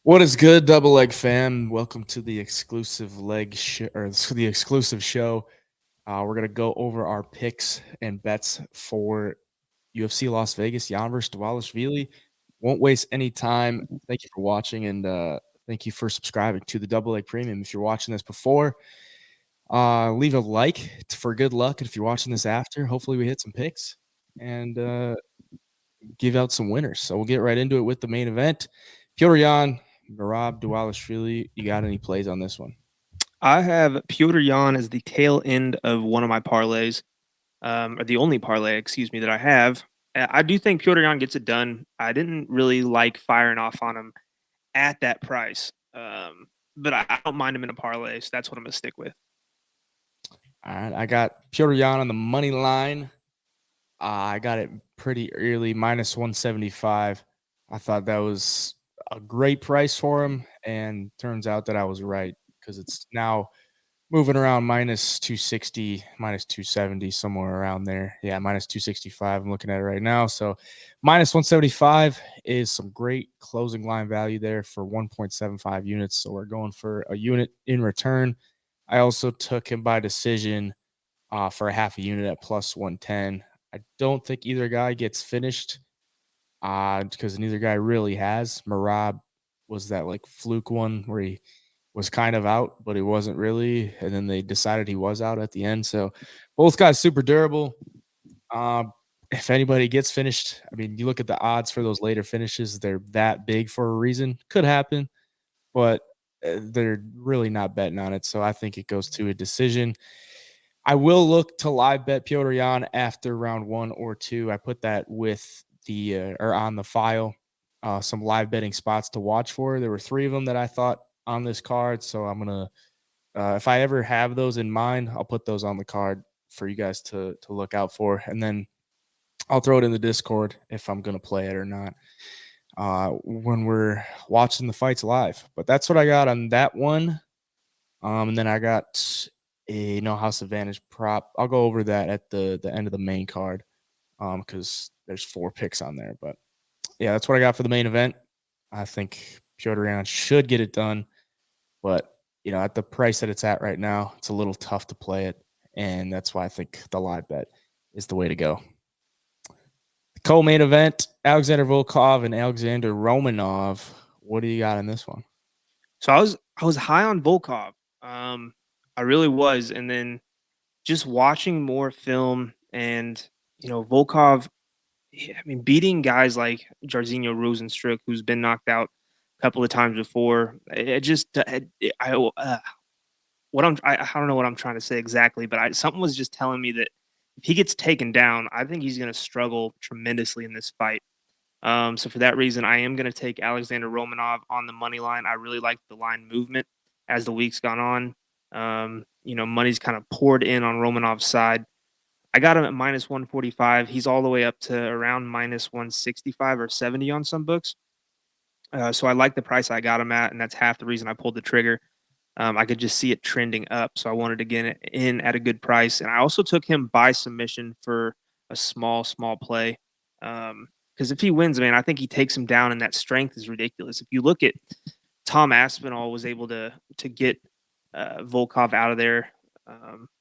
What is good, Double Leg fam? Welcome to the exclusive the exclusive show. We're gonna go over our picks and bets for UFC Las Vegas Yan versus Dvalishvili. Won't waste any time. Thank you for watching and thank you for subscribing to the Double Leg Premium. If you're watching this before, leave a like for good luck. And if you're watching this after, hopefully we hit some picks and give out some winners. So we'll get right into it with the main event. Pyotr Yan, Merab Dvalishvili. You got any plays on this one? I have Piotr Jan as the tail end of one of my parlays, or the only parlay, excuse me, that I have. I do think Piotr Jan gets it done. I didn't really like firing off on him at that price, but I don't mind him in a parlay, so that's what I'm going to stick with. All right, I got Pyotr Yan on the money line. I got it pretty early, minus 175. I thought that was a great price for him, and turns out that I was right because it's now moving around minus 260, minus 270, somewhere around there. Yeah, minus 265. I'm looking at it right now. So minus 175 is some great closing line value there for 1.75 units. So we're going for a unit in return. I also took him by decision for a half a unit at plus 110. I don't think either guy gets finished because neither guy really has. Marab was that like fluke one where he was kind of out, but he wasn't really. And then they decided he was out at the end. So both guys super durable. If anybody gets finished, I mean, you look at the odds for those later finishes, they're that big for a reason. Could happen, but they're really not betting on it. So I think it goes to a decision. I will look to live bet Piotr Jan after round 1 or 2. I put that with the or on the file, some live betting spots to watch for. There were 3 of them that I thought on this card, so I'm gonna if I ever have those in mind, I'll put those on the card for you guys to look out for, and then I'll throw it in the Discord if I'm gonna play it or not when we're watching the fights live. But that's what I got on that one. And then I got a No House Advantage prop. I'll go over that at the end of the main card because there's 4 picks on there. But yeah, that's what I got for the main event. I think Piotr Yan should get it done, but at the price that it's at right now, it's a little tough to play it, and that's why I think the live bet is the way to go. The co-main event: Alexander Volkov and Alexander Romanov. What do you got in this one? So I was high on Volkov. I really was, and then just watching more film and Volkov. I mean, beating guys like Jairzinho Rosenstruck, who's been knocked out a couple of times before. It just, I don't know what I'm trying to say exactly, but something was just telling me that if he gets taken down, I think he's going to struggle tremendously in this fight. So for that reason, I am going to take Alexander Romanov on the money line. I really like the line movement as the week's gone on. Money's kind of poured in on Romanov's side. I got him at minus 145. He's all the way up to around minus 165 or 70 on some books. So I like the price I got him at, and that's half the reason I pulled the trigger. I could just see it trending up, so I wanted to get it in at a good price. And I also took him by submission for a small play. Because if he wins, man, I think he takes him down, and that strength is ridiculous. If you look at Tom Aspinall was able to get Volkov out of there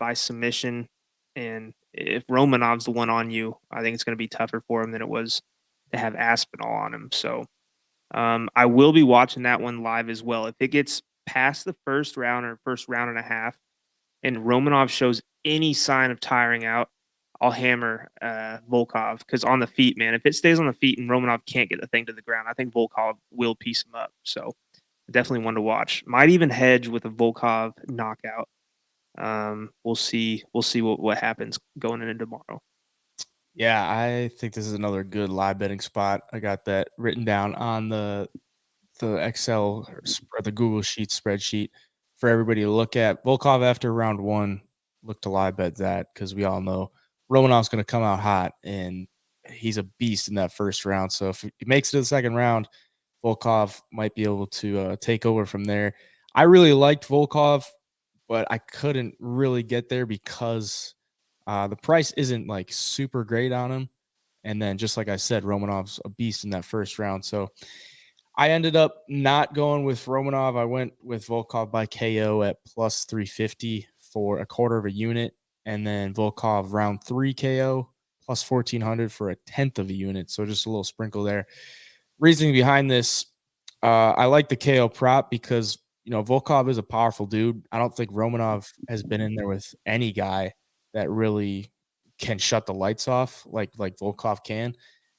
by submission, and if Romanov's the one on you, I think it's going to be tougher for him than it was to have Aspinall on him. So I will be watching that one live as well. If it gets past the first round or first round and a half, and Romanov shows any sign of tiring out, I'll hammer Volkov because on the feet, man, if it stays on the feet and Romanov can't get the thing to the ground, I think Volkov will piece him up. So definitely one to watch. Might even hedge with a Volkov knockout. We'll see. We'll see what happens going into tomorrow. Yeah, I think this is another good live betting spot. I got that written down on the Excel or the Google Sheet spreadsheet for everybody to look at. Volkov after round 1, look to live bet that because we all know Romanov's going to come out hot and he's a beast in that first round. So if he makes it to the second round, Volkov might be able to take over from there. I really liked Volkov, but I couldn't really get there because the price isn't like super great on him. And then just like I said, Romanov's a beast in that first round. So I ended up not going with Romanov. I went with Volkov by KO at plus 350 for a quarter of a unit, and then Volkov round 3 KO plus 1400 for a tenth of a unit. So just a little sprinkle there. Reasoning behind this, I like the KO prop because Volkov is a powerful dude. I don't think Romanov has been in there with any guy that really can shut the lights off like Volkov can.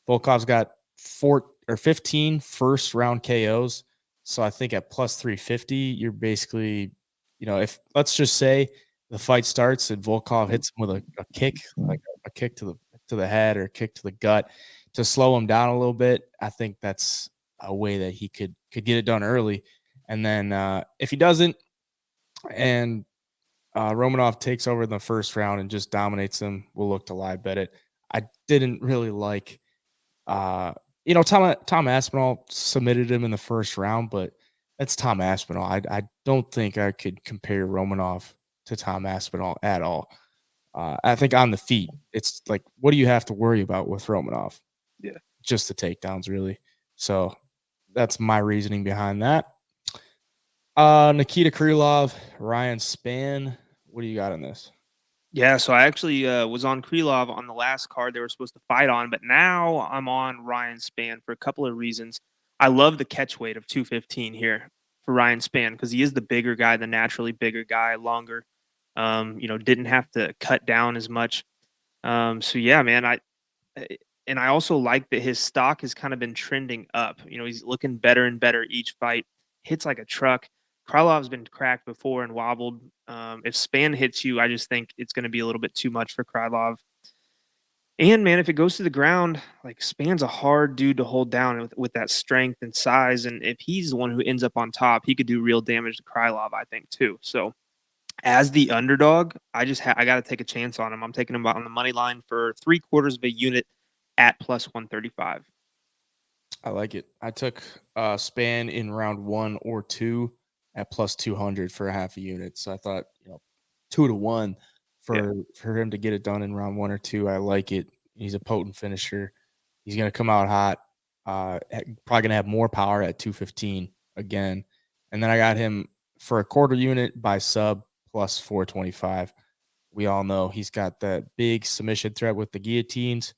Volkov's got 15 first round KOs. So I think at plus 350, you're basically, if let's just say the fight starts and Volkov hits him with a kick, like a kick to the head or a kick to the gut to slow him down a little bit, I think that's a way that he could get it done early. And then if he doesn't, and Romanov takes over in the first round and just dominates him, we'll look to live bet it. I didn't really like, Tom Aspinall submitted him in the first round, but that's Tom Aspinall. I don't think I could compare Romanov to Tom Aspinall at all. I think on the feet, it's like, what do you have to worry about with Romanov? Yeah. Just the takedowns, really. So that's my reasoning behind that. Nikita Krylov, Ryan Spann. What do you got on this? Yeah, so I actually was on Krylov on the last card they were supposed to fight on, but now I'm on Ryan Spann for a couple of reasons. I love the catch weight of 215 here for Ryan Spann because he is the bigger guy, the naturally bigger guy, longer. Didn't have to cut down as much. So yeah, man, I also like that his stock has kind of been trending up. He's looking better and better each fight. Hits like a truck. Krylov's been cracked before and wobbled. If Spann hits you, I just think it's going to be a little bit too much for Krylov. And man, if it goes to the ground, like Spann's a hard dude to hold down with that strength and size. And if he's the one who ends up on top, he could do real damage to Krylov, I think, too. So as the underdog, I got to take a chance on him. I'm taking him on the money line for 3/4 of a unit at plus 135. I like it. I took Spann in round 1 or 2 at plus 200 for a half a unit. So I thought, 2-1 for him to get it done in round 1 or 2. I like it. He's a potent finisher. He's going to come out hot. Probably going to have more power at 215 again. And then I got him for a quarter unit by sub plus 425. We all know he's got that big submission threat with the guillotines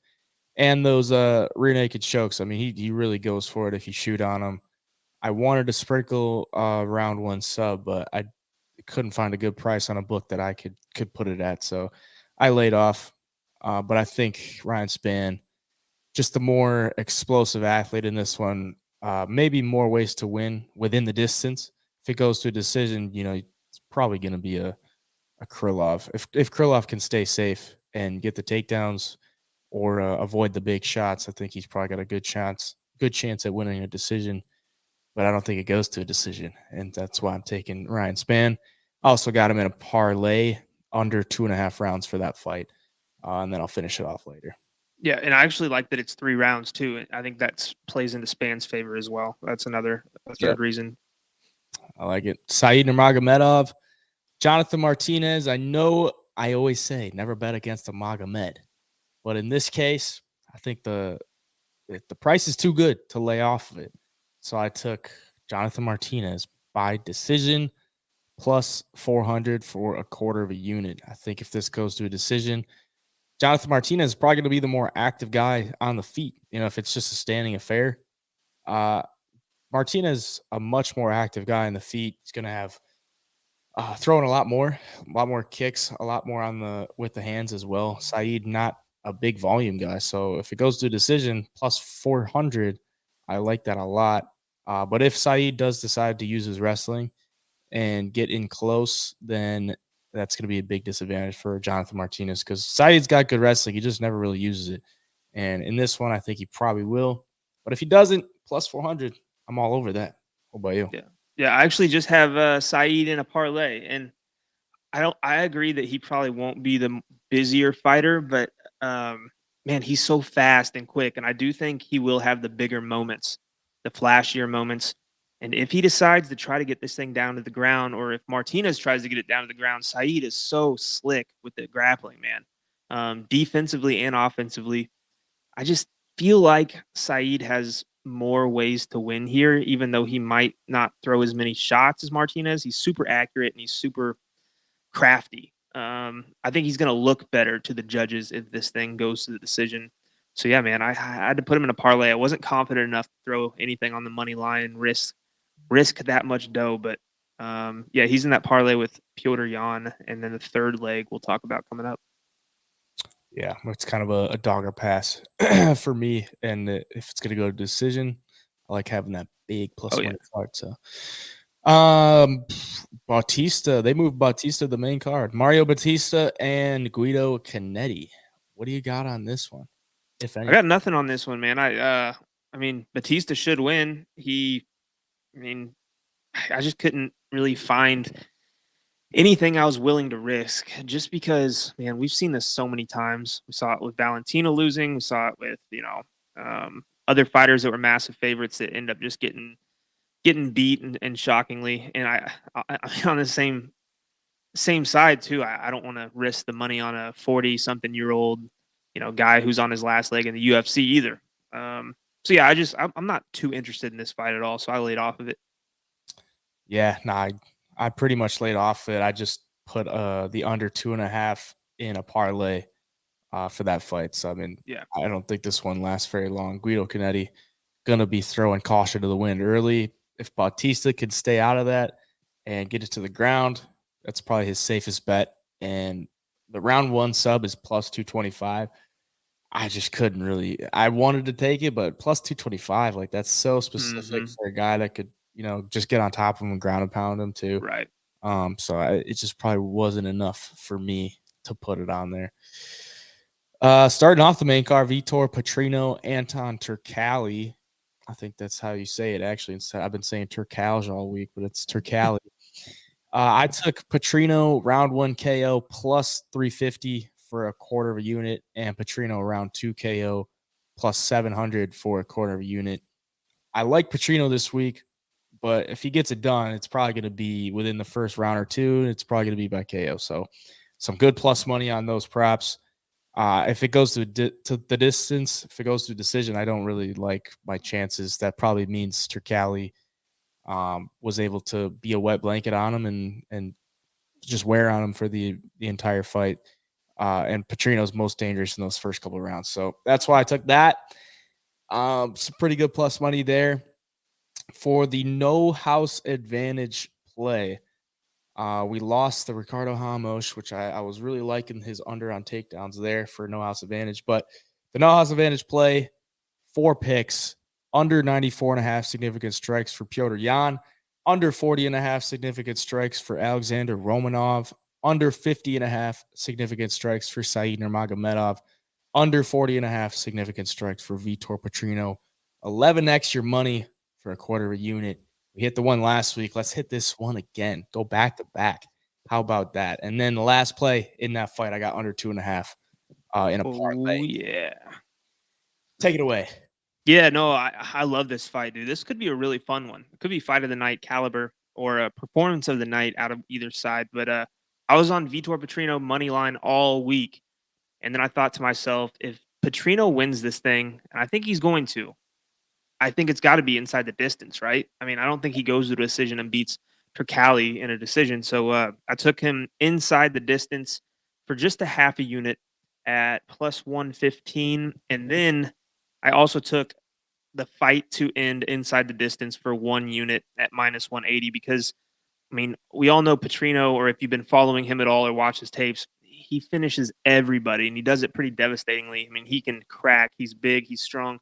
and those rear naked chokes. I mean, he really goes for it if you shoot on him. I wanted to sprinkle round 1 sub, but I couldn't find a good price on a book that I could put it at. So I laid off. But I think Ryan Spann, just the more explosive athlete in this one, maybe more ways to win within the distance. If it goes to a decision, it's probably going to be a Krylov. If Krylov can stay safe and get the takedowns or avoid the big shots, I think he's probably got a good chance at winning a decision. But I don't think it goes to a decision, and that's why I'm taking Ryan Spann. I also got him in a parlay under 2.5 rounds for that fight, and then I'll finish it off later. Yeah, and I actually like that it's 3 rounds too. I think that plays into Spann's favor as well. That's a third reason. I like it. Said Nurmagomedov, Jonathan Martinez. I know I always say never bet against a Magomed, but in this case, I think the price is too good to lay off of it. So I took Jonathan Martinez by decision plus 400 for a quarter of a unit. I think if this goes to a decision, Jonathan Martinez is probably going to be the more active guy on the feet. If it's just a standing affair, Martinez, a much more active guy in the feet. He's going to have throwing a lot more kicks, a lot more with the hands as well. Said, not a big volume guy. So if it goes to a decision plus 400, I like that a lot. But if Said does decide to use his wrestling and get in close, then that's going to be a big disadvantage for Jonathan Martinez because Said's got good wrestling. He just never really uses it. And in this one, I think he probably will. But if he doesn't, plus 400, I'm all over that. What about you? Yeah. I actually just have Said in a parlay, and I agree that he probably won't be the busier fighter, but man, he's so fast and quick, and I do think he will have the bigger moments, the flashier moments. And if he decides to try to get this thing down to the ground, or if Martinez tries to get it down to the ground, Said is so slick with the grappling, man. Defensively and offensively, I just feel like Said has more ways to win here, even though he might not throw as many shots as Martinez. He's super accurate and he's super crafty. I think he's going to look better to the judges if this thing goes to the decision. So yeah, man, I had to put him in a parlay. I wasn't confident enough to throw anything on the money line, risk that much dough, but yeah, he's in that parlay with Piotr Jan, and then the third leg we'll talk about coming up. Yeah, it's kind of a dogger pass for me. And if it's going to go to decision, I like having that big plus money card. So, Bautista, they moved Bautista to the main card. Mario Bautista and Guido Canetti. What do you got on this one? If any, I got nothing on this one, man. I mean, Batista should win. I just couldn't really find anything I was willing to risk just because, man, we've seen this so many times. We saw it with Valentino losing. We saw it with, other fighters that were massive favorites that end up just getting beat and shockingly. And I on the same side too, I don't want to risk the money on a 40-something-year-old, guy who's on his last leg in the UFC either. So yeah, I'm not too interested in this fight at all. So I laid off of it. Yeah, I pretty much laid off it. I just put the under 2.5 in a parlay for that fight. So I mean, Yeah. I don't think this one lasts very long. Guido Canetti gonna be throwing caution to the wind early. If Bautista can stay out of that and get it to the ground, that's probably his safest bet. And the round one sub is plus 225. I just couldn't really. I wanted to take it, but plus 225, like that's so specific for a guy that could, just get on top of him and ground and pound him too. Right. So it just probably wasn't enough for me to put it on there. Starting off the main card, Vitor Petrino, Anton Turkalj. I think that's how you say it, actually. I've been saying Turkalj all week, but it's Turkalj. I took Petrino round 1 KO plus 350 for a quarter of a unit, and Petrino round 2 KO plus 700 for a quarter of a unit. I like Petrino this week, but if he gets it done, it's probably going to be within the first round or two. It's probably going to be by KO. So some good plus money on those props. If it goes to the distance, if it goes to decision, I don't really like my chances. That probably means Turkalj was able to be a wet blanket on him and just wear on him for the entire fight. And Petrino's most dangerous in those first couple of rounds. So that's why I took that. Some pretty good plus money there. For the no house advantage play, we lost the Ricardo Hamos, which I was really liking his under on takedowns there for no house advantage. But the no house advantage play, 4 picks, under 94.5 significant strikes for Piotr Jan, under 40.5 significant strikes for Alexander Romanov, under 50.5 significant strikes for Said Nurmagomedov, under 40.5 significant strikes for Vitor Petrino. 11x your money for a quarter of a unit. We hit the one last week. Let's hit this one again. Go back to back. How about that? And then the last play in that fight, I got under 2.5 in a parlay. Oh yeah. Take it away. Yeah, no, I love this fight, dude. This could be a really fun one. It could be fight of the night caliber or a performance of the night out of either side. But I was on Vitor Petrino money line all week, and then I thought to myself, if Petrino wins this thing, and I think he's going to, I think it's got to be inside the distance, right? I mean, I don't think he goes to a decision and beats Turkalj in a decision. So I took him inside the distance for just a half a unit at plus 115, and then I also took the fight to end inside the distance for 1 unit at minus 180 because, I mean, we all know Petrino, or if you've been following him at all or watch his tapes, he finishes everybody and he does it pretty devastatingly. I mean, he can crack, he's big, he's strong.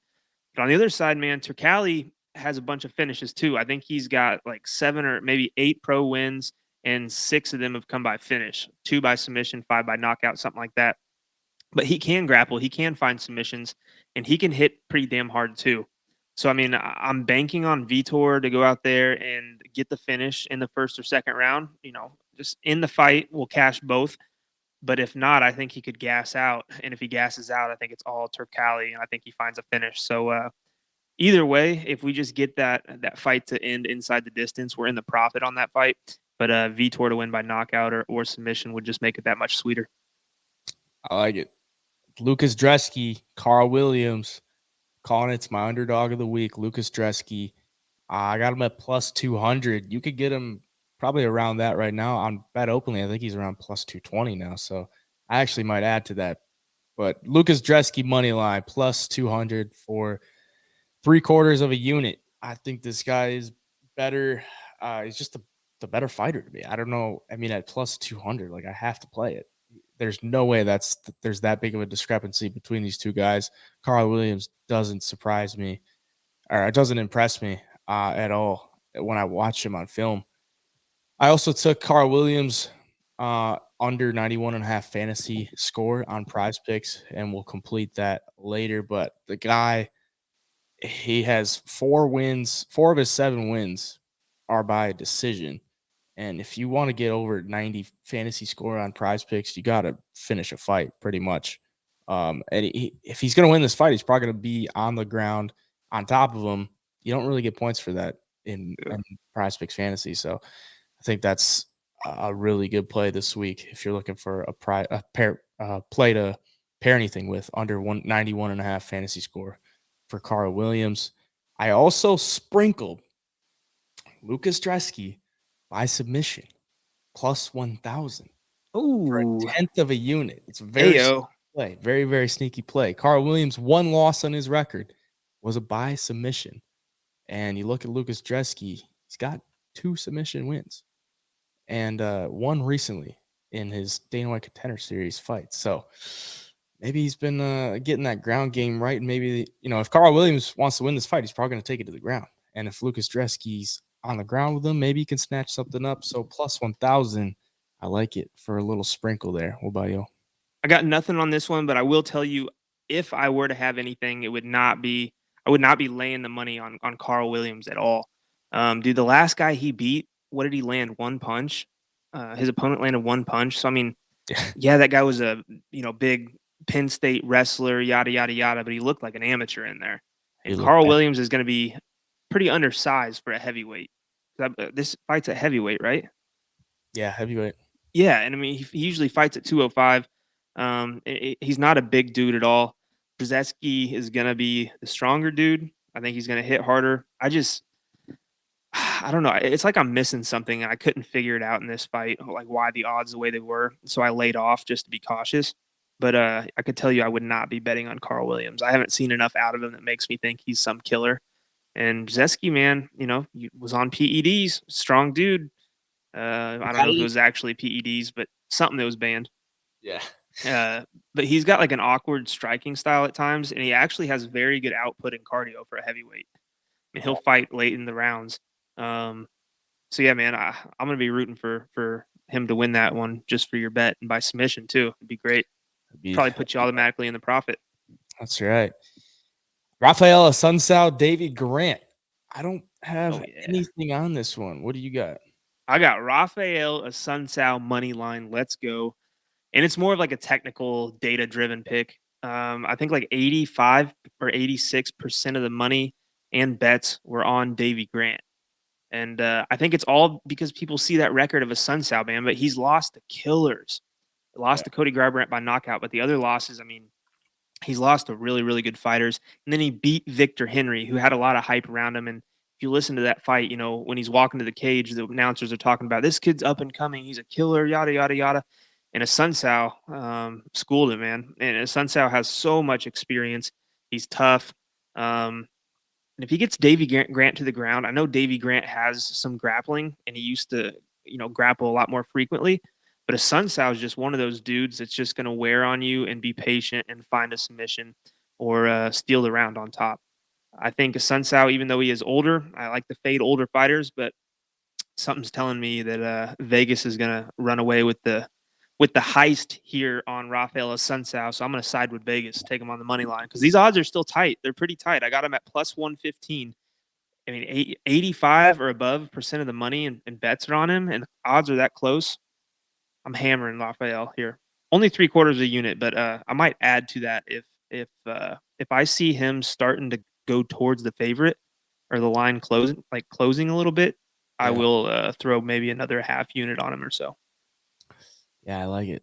But on the other side, man, Turkalj has a bunch of finishes too. I think he's got like 7 or maybe 8 pro wins, and 6 of them have come by finish, 2 by submission, 5 by knockout, something like that. But he can grapple, he can find submissions, and he can hit pretty damn hard too. So, I mean, I'm banking on Vitor to go out there and get the finish in the first or second round. Just in the fight, we'll cash both. But if not, I think he could gas out. And if he gasses out, I think it's all Turkalj, and I think he finds a finish. So either way, if we just get that fight to end inside the distance, we're in the profit on that fight. But Vitor to win by knockout or submission would just make it that much sweeter. I like it. Lucas Dresky, Carl Williams, calling it's my underdog of the week, Lucas Dresky. I got him at plus 200. You could get him probably around that right now on BetOpenly. I think he's around plus 220 now. So I actually might add to that. But Lucas Dresky money line plus 200 for 3/4 of a unit. I think this guy is better. He's just the better fighter to me. I don't know. I mean, at plus 200, like I have to play it. There's no way there's that big of a discrepancy between these two guys. Carl Williams doesn't surprise me, or it doesn't impress me at all when I watch him on film. I also took Carl Williams under 91.5 fantasy score on Prize Picks, and we'll complete that later. But the guy, he has 4 wins. 4 of his 7 wins are by decision. And if you want to get over 90 fantasy score on Prize Picks, you got to finish a fight pretty much. If he's going to win this fight, he's probably going to be on the ground on top of him. You don't really get points for that in Prize Picks fantasy. So I think that's a really good play this week if you're looking for a play to pair anything with under 91.5 fantasy score for Carl Williams. I also sprinkled Lucas Dresky by submission plus 1,000 for a Ooh, 10th of a unit. It's a very sneaky play, very, very sneaky play. Carl Williams, 1 loss on his record was a by submission. And you look at Lucas Dresky, he's got 2 submission wins and 1 recently in his Dana White Contender Series fight. So maybe he's been getting that ground game right. And maybe, if Carl Williams wants to win this fight, he's probably going to take it to the ground. And if Lucas Dresky's on the ground with him, maybe he can snatch something up. So plus 1,000, I like it for a little sprinkle there. What about you? I got nothing on this one, but I will tell you, if I were to have anything, I would not be laying the money on Carl Williams at all. Dude, the last guy he beat, what did he land? 1 punch. His opponent landed 1 punch. So I mean, yeah, that guy was a big Penn State wrestler, yada yada yada, but he looked like an amateur in there. And Carl Williams is going to be pretty undersized for a heavyweight. This fight's at heavyweight, right? Yeah, heavyweight. Yeah, and I mean, he usually fights at 205. He's not a big dude at all. Brzezinski is going to be the stronger dude. I think he's going to hit harder. I don't know. It's like I'm missing something. I couldn't figure it out in this fight, like why the odds the way they were. So I laid off just to be cautious. But I could tell you I would not be betting on Carl Williams. I haven't seen enough out of him that makes me think he's some killer. And Brzezinski, man, he was on PEDs, strong dude. I don't know if it was actually PEDs, but something that was banned. Yeah. But he's got like an awkward striking style at times, and he actually has very good output in cardio for a heavyweight. I mean, he'll fight late in the rounds. So yeah, man, I'm gonna be rooting for him to win that one just for your bet and by submission too. It'd be great. Probably put you automatically in the profit. That's right. Rafael Assunção, Davy Grant. I don't have anything on this one. What do you got? I got Rafael Assunção money line. Let's go. And it's more of like a technical data driven pick. I think like 85 or 86% of the money and bets were on Davy Grant. And I think it's all because people see that record of Assunção, man, but he's lost to killers. He lost to Cody Garbrandt by knockout, but the other losses, I mean, he's lost to really, really good fighters. And then he beat Victor Henry, who had a lot of hype around him. And if you listen to that fight, when he's walking to the cage, the announcers are talking about this kid's up and coming. He's a killer, yada, yada, yada. And Assunção schooled him, man. And Assunção has so much experience. He's tough. And if he gets Davy Grant to the ground, I know Davy Grant has some grappling, and he used to, grapple a lot more frequently. But Assunção is just one of those dudes that's just going to wear on you and be patient and find a submission or steal the round on top. I think Assunção, even though he is older, I like to fade older fighters, but something's telling me that Vegas is going to run away with the heist here on Rafael Assunção. So I'm going to side with Vegas, take him on the money line because these odds are still tight. They're pretty tight. I got him at plus 115. I mean, 85 or above % of the money and bets are on him, and odds are that close. I'm hammering Rafael here. Only 3/4 of a unit, but I might add to that if I see him starting to go towards the favorite or the line closing a little bit, I will throw maybe another half unit on him or so. Yeah, I like it.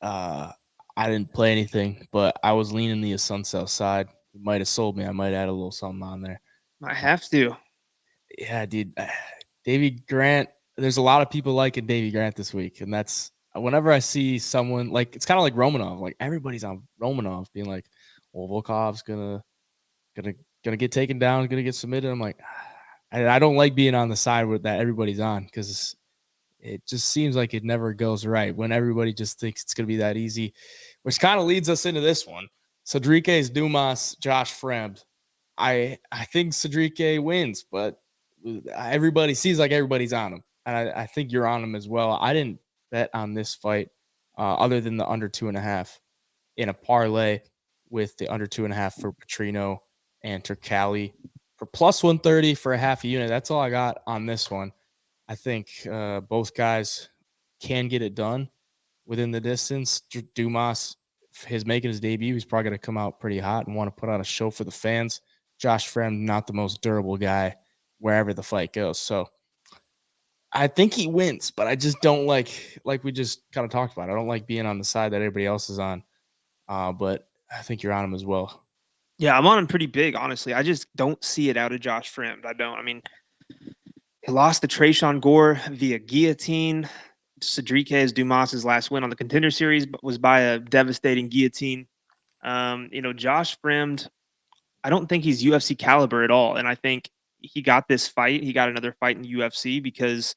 I didn't play anything, but I was leaning the Assunção side. You might have sold me. I might add a little something on there. I have to. Yeah, dude. Davy Grant. There's a lot of people liking Davy Grant this week, and that's whenever I see someone like it's kind of like Romanov. Like everybody's on Romanov, being like, "Well, Volkov's gonna gonna get taken down, gonna get submitted." I'm like, I don't like being on the side with that everybody's on because it just seems like it never goes right when everybody just thinks it's gonna be that easy, which kind of leads us into this one. Cedriquez, Dumas, Josh Fremd. I think Cedrique wins, but everybody seems like everybody's on him, and I think you're on him as well. I didn't bet on this fight other than the under 2.5 in a parlay with the under 2.5 for Petrino and Turcali for plus 130 for a half a unit. That's all I got on this one. I think both guys can get it done within the distance. Dumas, his making his debut, he's probably going to come out pretty hot and want to put on a show for the fans. Josh Fremd, not the most durable guy wherever the fight goes. So I think he wins, but I just don't like we just kind of talked about. I don't like being on the side that everybody else is on. But I think you're on him as well. Yeah, I'm on him pretty big, honestly. I just don't see it out of Josh Fremd. I don't. I mean, he lost to Trayshawn Gore via guillotine. Cedriquez Dumas's last win on the Contender Series was by a devastating guillotine. Josh Fremd, I don't think he's UFC caliber at all. And I think he got this fight. He got another fight in the UFC because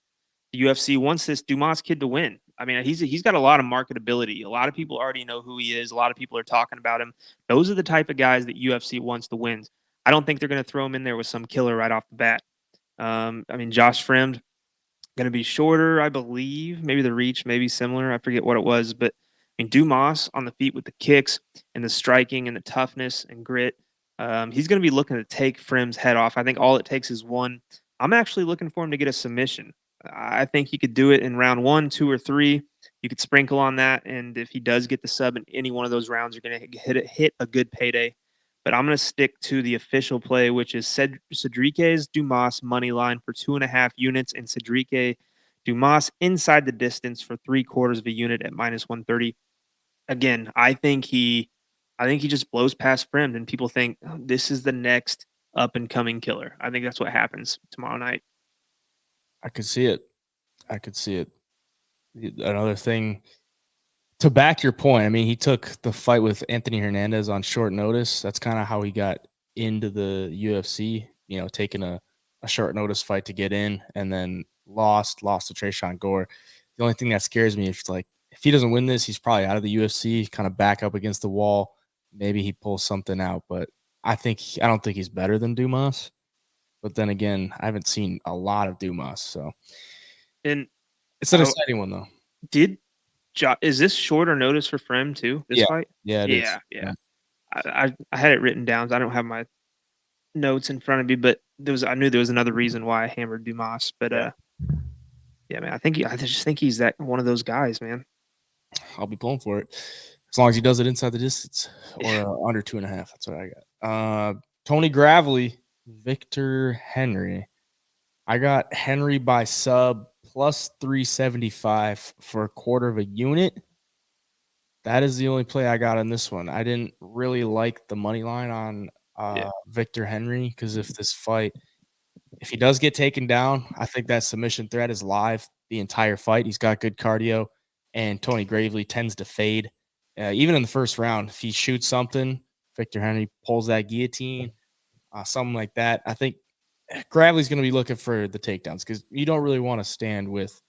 the UFC wants this Dumas kid to win. I mean, he's got a lot of marketability. A lot of people already know who he is. A lot of people are talking about him. Those are the type of guys that UFC wants to win. I don't think they're going to throw him in there with some killer right off the bat. Josh Fremd, going to be shorter, I believe. Maybe the reach, maybe similar. I forget what it was. But Dumas on the feet with the kicks and the striking and the toughness and grit. He's going to be looking to take Fremd's head off. I think all it takes is one. I'm actually looking for him to get a submission. I think he could do it in round 1, 2, or 3. You could sprinkle on that, and if he does get the sub in any one of those rounds, you're going to hit a good payday. But I'm going to stick to the official play, which is Cedriquez Dumas money line for 2.5 units, and Cedrique Dumas inside the distance for 3/4 of a unit at minus 130. Again, I think he just blows past Fremd, and people think this is the next up and coming killer. I think that's what happens tomorrow night. I could see it. Another thing to back your point, I mean, he took the fight with Anthony Hernandez on short notice. That's kind of how he got into the UFC, taking a short notice fight to get in, and then lost to Trayshawn Gore. The only thing that scares me is if he doesn't win this, he's probably out of the UFC, kind of back up against the wall. Maybe he pulls something out, but I don't think he's better than Dumas. But then again, I haven't seen a lot of Dumas, so And it's an exciting one though. Is this shorter notice for Fremd too? This fight? Yeah, it is. Yeah. I had it written down. So I don't have my notes in front of me, but I knew there was another reason why I hammered Dumas. But man, I just think he's that one of those guys, man. I'll be pulling for it as long as he does it inside the distance or under 2.5. That's what I got. Tony Gravely, Victor Henry. I got Henry by sub plus 375 for 1/4 of a unit. That is the only play I got on this one. I didn't really like the money line on Victor Henry because if he does get taken down, I think that submission threat is live the entire fight. He's got good cardio, and Tony Gravely tends to fade. Even in the first round, if he shoots something, Victor Henry pulls that guillotine, something like that. I think Gravely's going to be looking for the takedowns because you don't really want to stand with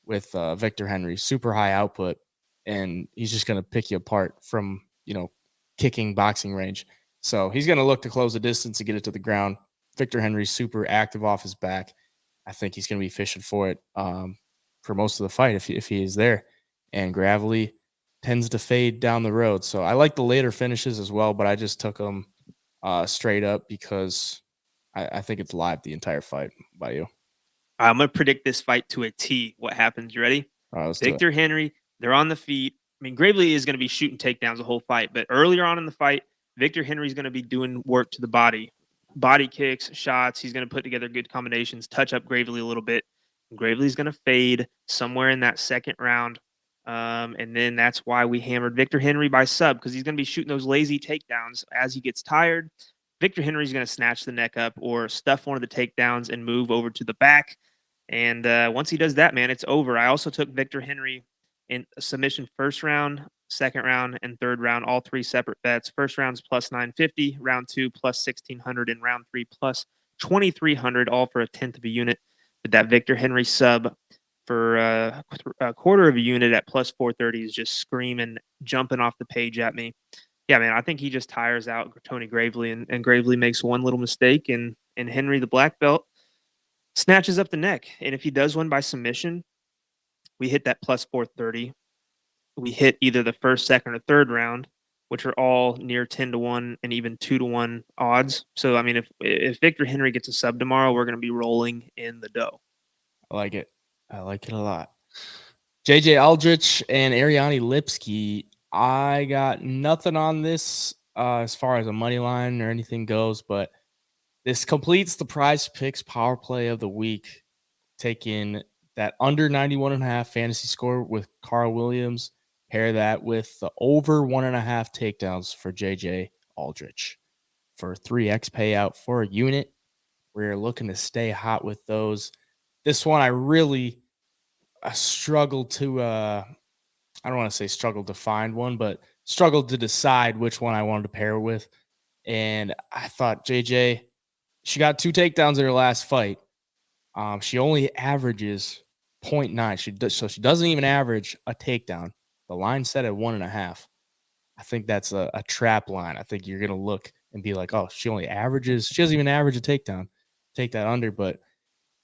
Victor Henry. Super high output, and he's just going to pick you apart from kicking boxing range. So he's going to look to close the distance to get it to the ground. Victor Henry's super active off his back. I think he's going to be fishing for it for most of the fight if he is there. And Gravely tends to fade down the road. So I like the later finishes as well, but I just took them straight up because I think it's live the entire fight. By you. I'm going to predict this fight to a T. What happens? You ready? Victor Henry, they're on the feet. I mean, Gravely is going to be shooting takedowns the whole fight, but earlier on in the fight, Victor Henry is going to be doing work to the body kicks, shots. He's going to put together good combinations, touch up Gravely a little bit. Gravely's going to fade somewhere in that second round. And then that's why we hammered Victor Henry by sub, because he's going to be shooting those lazy takedowns as he gets tired. Victor Henry's going to snatch the neck up or stuff one of the takedowns and move over to the back. And once he does that, man, it's over. I also took Victor Henry in submission first round, second round, and third round, all three separate bets. First round's plus 950, round two plus 1600, and round three plus 2300, all for a tenth of a unit. But that Victor Henry sub for a quarter of a unit at plus 430 is just screaming, jumping off the page at me. Yeah, man, I think he just tires out Tony Gravely, and Gravely makes one little mistake, and Henry, the black belt, snatches up the neck. And if he does win by submission, we hit that plus 430. We hit either the first, second, or third round, which are all near 10-1 and even 2-1 odds. So, I mean, if Victor Henry gets a sub tomorrow, we're going to be rolling in the dough. I like it. I like it a lot. JJ Aldrich and Ariane Lipski. I got nothing on this as far as a money line or anything goes, but this completes the Prize Picks power play of the week, taking that under 91.5 fantasy score with Carl Williams, pair that with the over 1.5 takedowns for JJ Aldrich for 3x payout for a unit. We're looking to stay hot with those. This one I really struggled to I don't want to say struggled to find one, but struggled to decide which one I wanted to pair with. And I thought JJ, she got 2 takedowns in her last fight. She only averages 0.9. So she doesn't even average a takedown. The line set at 1.5. I think that's a trap line. I think you're gonna look and be like, oh, she doesn't even average a takedown. Take that under, but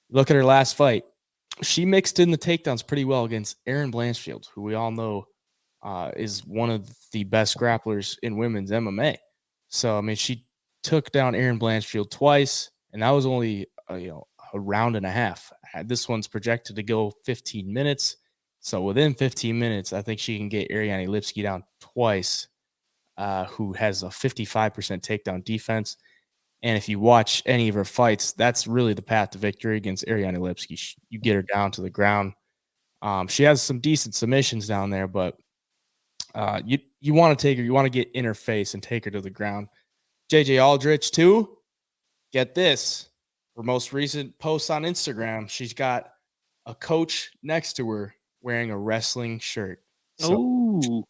look at her last fight. She mixed in the takedowns pretty well against Erin Blanchfield, who we all know is one of the best grapplers in women's MMA. So, I mean, she took down Erin Blanchfield twice, and that was only a round and a half. This one's projected to go 15 minutes. So within 15 minutes, I think she can get Ariane Lipski down twice, who has a 55% takedown defense. And if you watch any of her fights, that's really the path to victory against Ariane Lipski. You get her down to the ground. She has some decent submissions down there, but you want to take her. You want to get in her face and take her to the ground. JJ Aldrich, too. Get this. Her most recent post on Instagram, she's got a coach next to her wearing a wrestling shirt. So,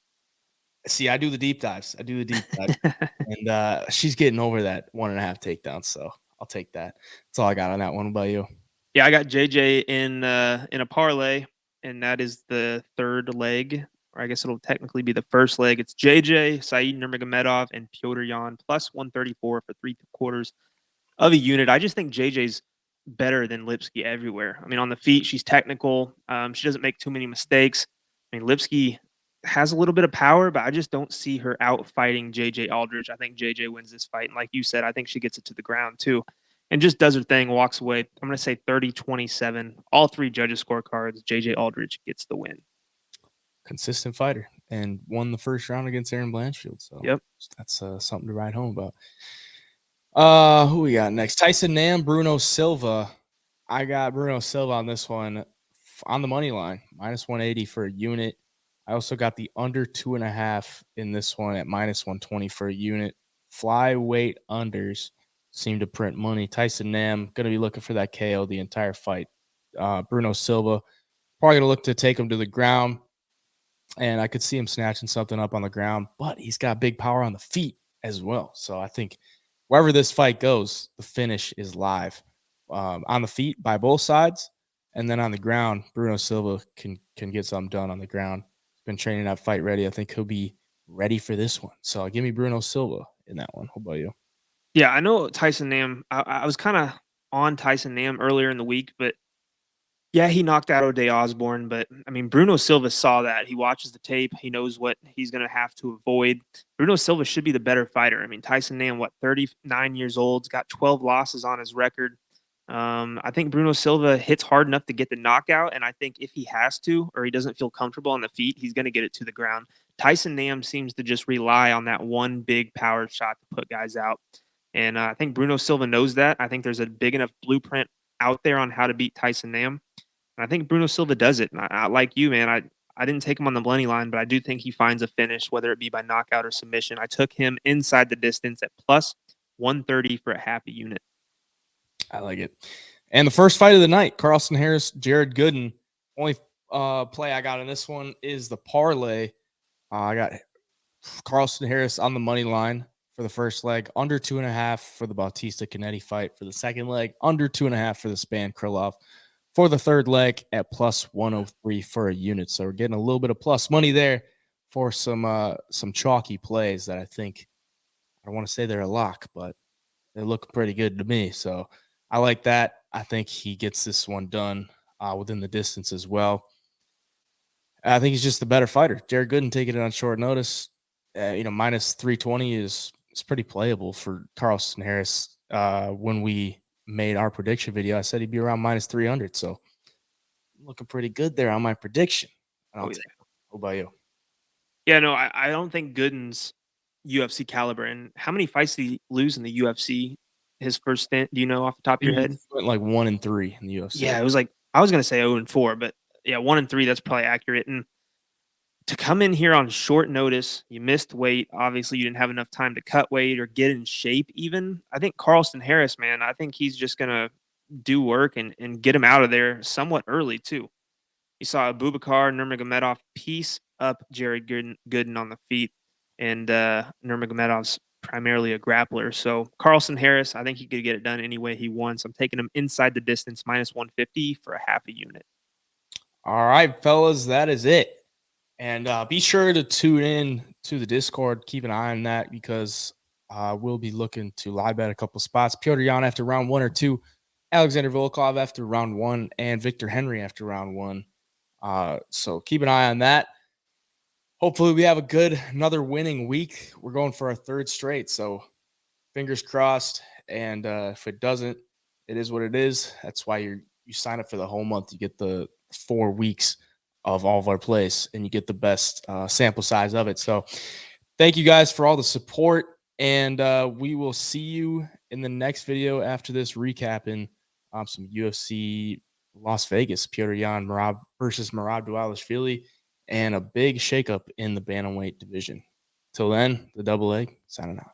see, I do the deep dives. And she's getting over that 1.5 takedowns. So I'll take that. That's all I got on that one. What about you? Yeah, I got JJ in a parlay, and that is the third leg, or I guess it'll technically be the first leg. It's JJ, Said Nurmagomedov, and Piotr Yan plus 134 for 3/4 of a unit. I just think JJ's better than Lipski everywhere. I mean, on the feet, she's technical. She doesn't make too many mistakes. I mean, Lipski has a little bit of power, but I just don't see her out fighting JJ Aldrich. I think JJ wins this fight. And like you said, I think she gets it to the ground too and just does her thing, walks away. I'm going to say 30-27. All three judges' scorecards. JJ Aldrich gets the win. Consistent fighter and won the first round against Erin Blanchfield. So yep, that's something to write home about. Who we got next? Tyson Nam, Bruno Silva. I got Bruno Silva on this one on the money line, minus 180 for a unit. I also got the under 2.5 in this one at minus 120 for a unit. Flyweight unders seem to print money. Tyson Nam going to be looking for that KO the entire fight. Bruno Silva probably going to look to take him to the ground, and I could see him snatching something up on the ground, but he's got big power on the feet as well. So I think wherever this fight goes, the finish is live. On the feet by both sides, and then on the ground, Bruno Silva can get something done on the ground. Been training that fight ready. I think he'll be ready for this one. So give me Bruno Silva in that one. How about you? Yeah, I know Tyson Nam. I was kind of on Tyson Nam earlier in the week, but yeah, he knocked out O'Day Osborne. But I mean, Bruno Silva saw that. He watches the tape. He knows what he's going to have to avoid. Bruno Silva should be the better fighter. I mean, Tyson Nam, 39 years old, got 12 losses on his record. I think Bruno Silva hits hard enough to get the knockout, and I think if he has to or he doesn't feel comfortable on the feet, he's going to get it to the ground. Tyson Nam seems to just rely on that one big power shot to put guys out, and I think Bruno Silva knows that. I think there's a big enough blueprint out there on how to beat Tyson Nam, and I think Bruno Silva does it. And I like you, man. I didn't take him on the money line, but I do think he finds a finish, whether it be by knockout or submission. I took him inside the distance at plus 130 for a half a unit. I like it. And the first fight of the night, Carlston Harris, Jared Gooden. Only play I got in this one is the parlay. I got Carlston Harris on the money line for the first leg, under 2.5 for the Bautista Canetti fight. For the second leg, under 2.5 for the Span Krylov. For the third leg at plus 103 for a unit. So we're getting a little bit of plus money there for some chalky plays that I think, I don't want to say they're a lock, but they look pretty good to me. So I like that. I think he gets this one done within the distance as well. I think he's just the better fighter. Jared Gooden taking it on short notice. Minus 320 is pretty playable for Carlston Harris. When we made our prediction video, I said he'd be around minus 300. So looking pretty good there on my prediction. I'll take it. What about you? Yeah, no, I don't think Gooden's UFC caliber. And how many fights did he lose in the UFC? His first stint, do you know off the top of your head? Went like 1-3 in the UFC. Yeah, it was like, I was gonna say 0-4, but yeah, 1-3. That's probably accurate. And to come in here on short notice, you missed weight. Obviously, you didn't have enough time to cut weight or get in shape. Even I think Carlston Harris, man, I think he's just gonna do work and get him out of there somewhat early too. You saw Abubakar Nurmagomedov piece up Jared Gooden on the feet, and Nurmagomedov's primarily a grappler. So Carlston Harris, I think he could get it done any way he wants. I'm taking him inside the distance, minus 150 for a half a unit. All right, fellas, that is it. And be sure to tune in to the Discord. Keep an eye on that because we'll be looking to live bet a couple spots. Piotr Yan after round 1 or 2, Alexander Volkov after round 1, and Victor Henry after round 1. So keep an eye on that. Hopefully we have another winning week. We're going for our third straight, so fingers crossed. And if it doesn't, it is what it is. That's why you sign up for the whole month. You get the 4 weeks of all of our plays, and you get the best sample size of it. So thank you guys for all the support, and we will see you in the next video after this, recapping some UFC Las Vegas, Piotr Yan versus Merab Dvalishvili, and a big shakeup in the bantamweight division. Till then, the double A signing out.